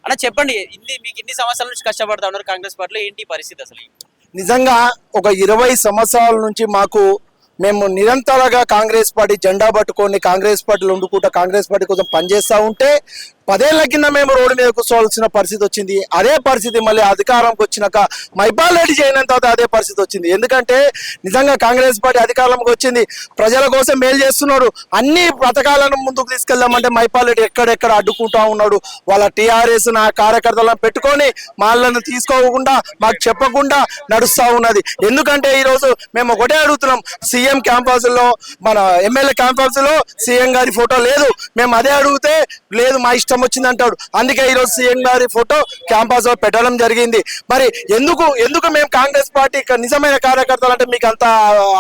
అన్న చెప్పండి, మీకు ఇన్ని సంవత్సరాల నుంచి కష్టపడతా ఉన్నారు కాంగ్రెస్ పార్టీలో, ఏంటి పరిస్థితి అసలు? నిజంగా ఒక 20 సంవత్సరాల నుంచి మేము నిరంతరంగా కాంగ్రెస్ పార్టీ జెండా పట్టుకొని కాంగ్రెస్ పార్టీలో ఉండుకుంటా కాంగ్రెస్ పార్టీ కోసం పనిచేస్తూ ఉంటే 10 ఏళ్ల కింద మేము రోడ్డు మీద కూర్చోవాల్సిన పరిస్థితి వచ్చింది. అదే పరిస్థితి మళ్ళీ అధికారంకి వచ్చినాక మైపాల్ రెడ్డి చేయనంత అదే పరిస్థితి వచ్చింది. ఎందుకంటే నిజంగా కాంగ్రెస్ పార్టీ అధికారంకి వచ్చింది, ప్రజల కోసం మేలు చేస్తున్నాడు, అన్ని పథకాలను ముందుకు తీసుకెళ్దామంటే మైపాల్ రెడ్డి ఎక్కడెక్కడ అడ్డుకుంటా ఉన్నాడు. వాళ్ళ టీఆర్ఎస్ నా కార్యకర్తలను పెట్టుకొని వాళ్ళను తీసుకోకుండా మాకు చెప్పకుండా నడుస్తూ ఉన్నది. ఎందుకంటే ఈరోజు మేము ఒకటే అడుగుతున్నాం, సీఎం క్యాంపస్ లో మన ఎమ్మెల్యే క్యాంపస్ లో సీఎం గారి ఫోటో లేదు. మేము అదే అడిగితే లేదు మా ఇష్టం వచ్చింది అంటాడు. అందుకే ఈరోజు సీఎం గారి ఫోటో క్యాంపస్ లో పెట్టడం జరిగింది. మరి ఎందుకు మేము కాంగ్రెస్ పార్టీ నిజమైన కార్యకర్తలు అంటే మీకు అంత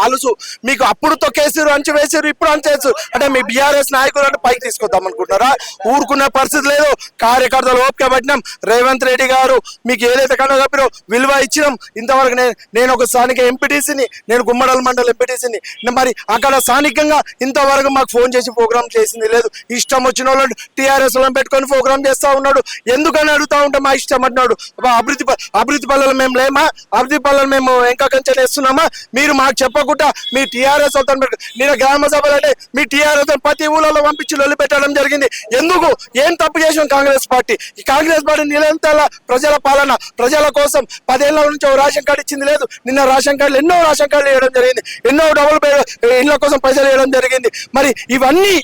ఆలుసు? మీకు అప్పుడు తొక్కేసారు, అంచు వేసారు, ఇప్పుడు అంచేసారు అంటే మీ బీఆర్ఎస్ నాయకులు అంటే పైకి తీసుకొద్దాం అనుకుంటారా? ఊరుకునే పరిస్థితి లేదు. కార్యకర్తలు ఓపిక పట్టినాం. రేవంత్ రెడ్డి గారు మీకు ఏదైతే కనుక చెప్పారో విలువ ఇచ్చినాం. ఇంతవరకు నేను ఒక స్థానిక ఎంపీటీసీని, నేను గుమ్మడల మండలి ఎంపీటీసీని. మరి అక్కడ స్థానికంగా ఇంతవరకు మాకు ఫోన్ చేసి ప్రోగ్రామ్ చేసింది లేదు. ఇష్టం వచ్చిన వాళ్ళు టీఆర్ఎస్ వాళ్ళని పెట్టుకొని ప్రోగ్రామ్ చేస్తూ ఉన్నాడు. ఎందుకని అడుగుతా ఉంటే మా ఇష్టం అంటున్నాడు. అభివృద్ధి పనులు మేము లేమా? అభివృద్ధి పనులు మేము ఇంకా కంచెలు వేస్తున్నామా? మీరు మాకు చెప్పకుండా మీ టీఆర్ఎస్ వాళ్ళతో నేను గ్రామ సభలు అంటే మీ టీఆర్ఎస్ ప్రతి ఊళ్ళలో పంపించి లొల్లి పెట్టడం జరిగింది. ఎందుకు? ఏం తప్పు చేసాం కాంగ్రెస్ పార్టీ? ఈ కాంగ్రెస్ పార్టీ నిరంతర ప్రజల పాలన, ప్రజల కోసం 10 ఏళ్ల నుంచి రేషన్ కార్డు ఇచ్చింది లేదు. నిన్న రేషన్ కార్డులు ఎన్నో రేషన్ కార్డులు వేయడం జరిగింది, ఎన్నో డబుల్ ఇళ్ల కోసం పైసలు వేయడం జరిగింది. మరి ఇవన్నీ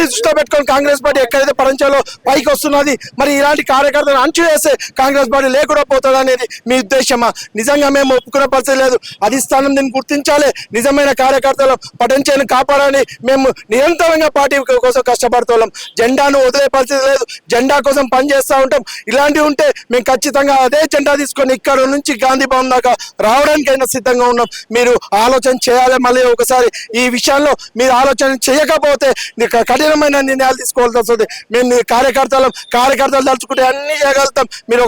దృష్టిలో పెట్టుకొని కాంగ్రెస్ పార్టీ ఎక్కడైతే ప్రపంచంలో పైకి వస్తున్నది, మరి ఇలాంటి కార్యకర్తలు అంచు వేస్తే కాంగ్రెస్ పార్టీ లేకుండా పోతుంది అనేది మీ ఉద్దేశమా? నిజంగా మేము ఒప్పుకునే పరిస్థితి లేదు. అధిష్టానం దీన్ని గుర్తించాలి. నిజమైన కార్యకర్తలు పటంచేని కాపాడాలని మేము నిరంతరంగా పార్టీ కోసం కష్టపడుతున్నాం. జెండాను వదిలే పరిస్థితి లేదు. జెండా కోసం పనిచేస్తూ ఉంటాం. ఇలాంటివి ఉంటే మేము ఖచ్చితంగా అదే జెండా తీసుకొని ఇక్కడ నుంచి గాంధీ భవన్ దాకా రావడానికైనా సిద్ధంగా ఉన్నాం. మీరు ఆలోచన చేయాలి. మళ్ళీ ఒకసారి ఈ విషయంలో మీరు ఆలోచన చేయకపోతే కఠినమైన నిర్ణయాలు తీసుకోవాల్సి వస్తుంది. మేము కార్యకర్తలు తలుచుకుంటే అన్ని చేయగలుగుతాం. మీరు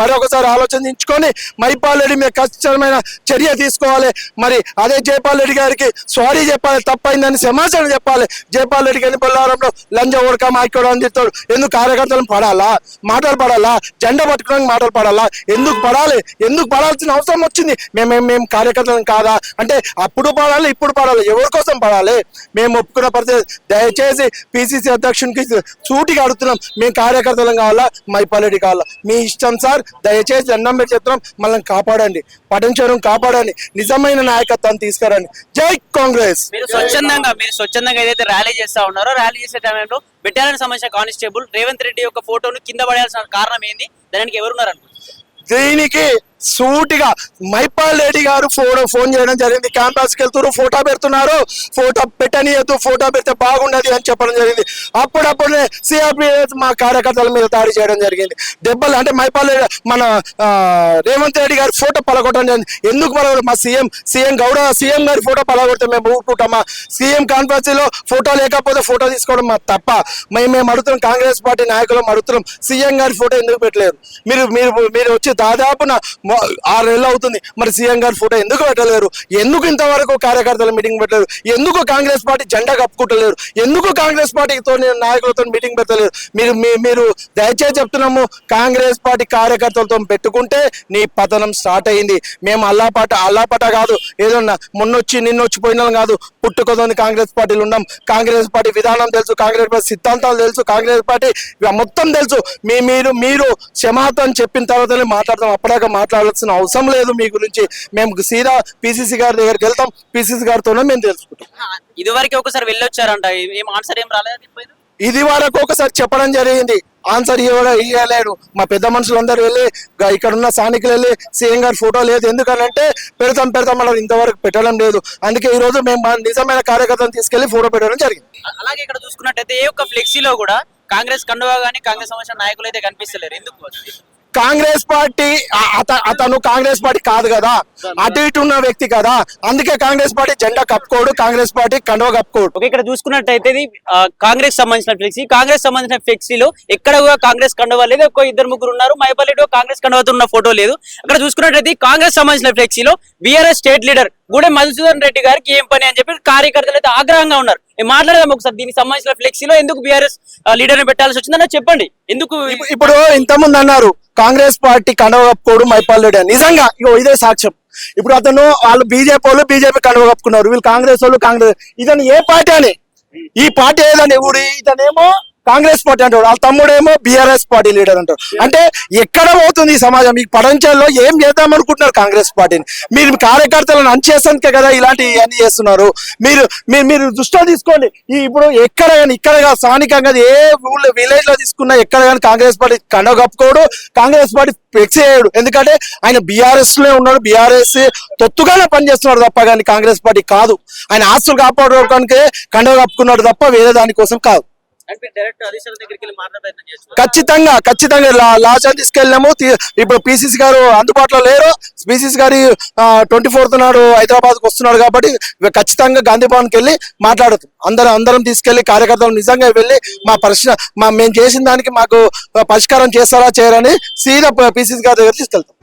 మరొకసారి ఆలోచించుకొని మైపాల్ రెడ్డి మీద ఖచ్చితమైన చర్య తీసుకోవాలి. మరి అదే జైపాల్ రెడ్డి గారికి సారీ చెప్పాలి, తప్పైందని క్షమాపణ చెప్పాలి. జైపాల్ రెడ్డి గారిని బొల్లారంలో లంజ ఓడక మాట్లాడు అని చెప్తాడు. ఎందుకు కార్యకర్తలను పడాలా? మాటలు పడాలా? జెండా పట్టుకోవడానికి మాటలు పడాలా? ఎందుకు పడాలి? ఎందుకు పడాల్సిన అవసరం వచ్చింది? మేము కార్యకర్తలను కాదా అంటే అప్పుడు పడాలి, ఇప్పుడు పడాలి. ఎవరి కోసం పడాలి? మేము ఒప్పుకున్న పరిస్థితి. దయచేసి పిసిసి అధ్యక్షునికి సూటిగా అడుగుతున్నాం, మేము కార్యకర్తలం కావాలా, మైపాల్ రెడ్డి కావాలా? మీ ఇష్టం సార్. దయచేసి దండం పెట్టి చెప్తున్నాం, మనల్ని కాపాడండి, పటంచరం కాపాడండి, నిజమైన నాయకత్వాన్ని తీసుకురండి. జై కాంగ్రెస్. మీరు స్వచ్ఛందంగా ఏదైతే ర్యాలీ చేస్తా ఉన్నారో, ర్యాలీ చేసే టైంలో బెటాలియన్ సంబంధించిన కానిస్టేబుల్ రేవంత్ రెడ్డి యొక్క ఫోటోను కింద పడేయాల్సిన కారణం ఏంది? దానికి ఎవరున్నారు అనుకుంటున్నారు? దీనికి సూటిగా మైపాల్ రెడ్డి గారు ఫోన్ చేయడం జరిగింది. క్యాంపస్కి వెళ్తున్నారు, ఫోటో పెడుతున్నారు, ఫోటో పెట్టనియద్దు, ఫోటో పెడితే బాగుండదు అని చెప్పడం జరిగింది. అప్పుడప్పుడే సిఆర్పిఎఫ్ మా కార్యకర్తల మీద దాడి చేయడం జరిగింది. దెబ్బలు అంటే మైపాల్ మన రేవంత్ రెడ్డి గారి ఫోటో పలగొట్టడం జరిగింది. ఎందుకు పలగొట్టు? మా సీఎం గారి ఫోటో పలగొడితే మేము ఊరుకుంటామా? సీఎం కాన్ఫరెన్స్లో ఫోటో లేకపోతే ఫోటో తీసుకోవడం మా తప్ప? మేము అడుగుతున్నాం, కాంగ్రెస్ పార్టీ నాయకులు అడుగుతున్నాం, సీఎం గారి ఫోటో ఎందుకు పెట్టలేరు? మీరు వచ్చి దాదాపు 6 నెలలు అవుతుంది. మరి సీఎం గారి ఫోటో ఎందుకు పెట్టలేరు? ఎందుకు ఇంతవరకు కార్యకర్తల మీటింగ్ పెట్టలేరు? ఎందుకు కాంగ్రెస్ పార్టీ జెండా కప్పుకుంటలేరు? ఎందుకు కాంగ్రెస్ పార్టీతో నాయకులతో మీటింగ్ పెట్టలేరు? మీరు దయచేసి చెప్తున్నాము, కాంగ్రెస్ పార్టీ కార్యకర్తలతో పెట్టుకుంటే నీ పతనం స్టార్ట్ అయింది. మేము అల్లాపట కాదు, ఏదో నిన్నొచ్చి పోయినా కాదు, పుట్టుకతోని కాంగ్రెస్ పార్టీలు ఉన్నాం. కాంగ్రెస్ పార్టీ విధానం తెలుసు, కాంగ్రెస్ పార్టీ సిద్ధాంతాలు తెలుసు, కాంగ్రెస్ పార్టీ మొత్తం తెలుసు. మీరు క్షమాపణ చెప్పిన తర్వాతనే మాట్లాడతాం. అప్పటిదాకా మాట్లాడాల్సిన అవసరం లేదు మీ గురించి. మేము సీదా పిసిసి గారి దగ్గరికి వెళ్తాం, పిసిసి గారితోనే మేము తెలుసుకుంటాం. ఇది వరకు ఒకసారి వెళ్ళొచ్చారంట, ఏం ఆన్సర్ ఏం రాలేదు? ఇది వరకు ఒకసారి చెప్పడం జరిగింది, ఆన్సర్ ఇవ్వలేడు. మా పెద్ద మనుషులందరూ వెళ్ళి ఇక్కడ ఉన్న స్థానికులు వెళ్ళి సీఎం గారి ఫోటో లేదు ఎందుకనంటే పెడతాం అలా ఇంతవరకు పెట్టడం లేదు. అందుకే ఈ రోజు మేము నిజమైన కార్యకర్తను తీసుకెళ్లి ఫోటో పెట్టడం జరిగింది. అలాగే ఇక్కడ చూసుకున్నట్టయితే ఏ ఒక్క ఫ్లెక్సీలో కూడా కాంగ్రెస్ కండువా కానీ కాంగ్రెస్ సంబంధించిన నాయకులు అయితే కనిపిస్తలేరు. ఎందుకు? కాంగ్రెస్ పార్టీ అతను కాంగ్రెస్ పార్టీ కాదు కదా, అటు ఇటు ఉన్న వ్యక్తి కదా, అందుకే కాంగ్రెస్ పార్టీ జెండా కప్పుకోడు, కాంగ్రెస్ పార్టీ కండువా కప్పుకోడు. ఇక్కడ చూసుకున్నట్టయితే కాంగ్రెస్ సంబంధించిన ఫ్లెక్సీ, కాంగ్రెస్ సంబంధించిన ఫ్లెక్సీలో ఎక్కడ కూడా కాంగ్రెస్ కండువా లేదు. ఒక 2-3 ఉన్నారు. మైపాల్ రెడ్డి కాంగ్రెస్ కండువాతో ఉన్న ఫోటో లేదు. అక్కడ చూసుకున్నట్టయితే కాంగ్రెస్ సంబంధించిన ఫ్లెక్సీలో BRS state leader Gudem Madhusudan Reddy గారికి ఏం పని అని చెప్పి కార్యకర్తలు అయితే ఆగ్రహంగా ఉన్నారు. మాట్లాడదాం ఒకసారి దీనికి సంబంధించిన ఫ్లెక్సీలో ఎందుకు బీఆర్ఎస్ లీడర్ ని పెట్టాల్సి వచ్చిందన్న చెప్పండి ఎందుకు ఇప్పుడు ఇంతకుముందు అన్నారు కాంగ్రెస్ పార్టీ కండవ కప్పుకోడు మైపాల్ రెడ్డి అని. నిజంగా ఇగో ఇదే సాక్ష్యం. ఇప్పుడు అతను వాళ్ళు బీజేపీ కండవ కప్పుకున్నారు, వీళ్ళు కాంగ్రెస్ వాళ్ళు కాంగ్రెస్. ఇతను ఏ పార్టీ అని, ఈ పార్టీ ఏదని ఊడి ఇతనేమో కాంగ్రెస్ పార్టీ అంటాడు, వాళ్ళ తమ్ముడేమో బీఆర్ఎస్ పార్టీ లీడర్ అంటారు. అంటే ఎక్కడ పోతుంది ఈ సమాజం? ఈ ప్రపంచంలో ఏం చేద్దాం అనుకుంటున్నారు కాంగ్రెస్ పార్టీని? మీరు కార్యకర్తలను అంచేసందుకే కదా ఇలాంటి అన్ని చేస్తున్నారు. మీరు మీరు మీరు దృష్టిలో తీసుకోండి. ఇప్పుడు ఎక్కడ కానీ ఇక్కడ స్థానికంగా ఏ ఊళ్ళో విలేజ్ లో తీసుకున్నా ఎక్కడ కానీ కాంగ్రెస్ పార్టీ కండవ కప్పుకోడు, కాంగ్రెస్ పార్టీ ఫ్లెక్స్ చేయడు. ఎందుకంటే ఆయన బీఆర్ఎస్ లో ఉన్నాడు, బీఆర్ఎస్ తొత్తుగానే పనిచేస్తున్నాడు తప్ప కానీ కాంగ్రెస్ పార్టీ కాదు. ఆయన ఆస్తులు కాపాడుకోవడానికి కండవ కప్పుకున్నాడు తప్ప వేరే దానికోసం కాదు. ఖచ్చితంగా లాస్ట్ తీసుకెళ్ళినాము. ఇప్పుడు పిసిసి గారు అందుబాటులో లేరు. పిసిసి గారి 24th నాడు హైదరాబాద్ కు వస్తున్నాడు కాబట్టి ఖచ్చితంగా గాంధీ భవన్ కి వెళ్ళి మాట్లాడుతాం. అందరం తీసుకెళ్లి కార్యకర్తలు నిజంగా వెళ్ళి మేము చేసిన దానికి మాకు పరిష్కారం చేస్తారా చేయరని సీదా పిసిసి గారి దగ్గర తీసుకెళ్తాం.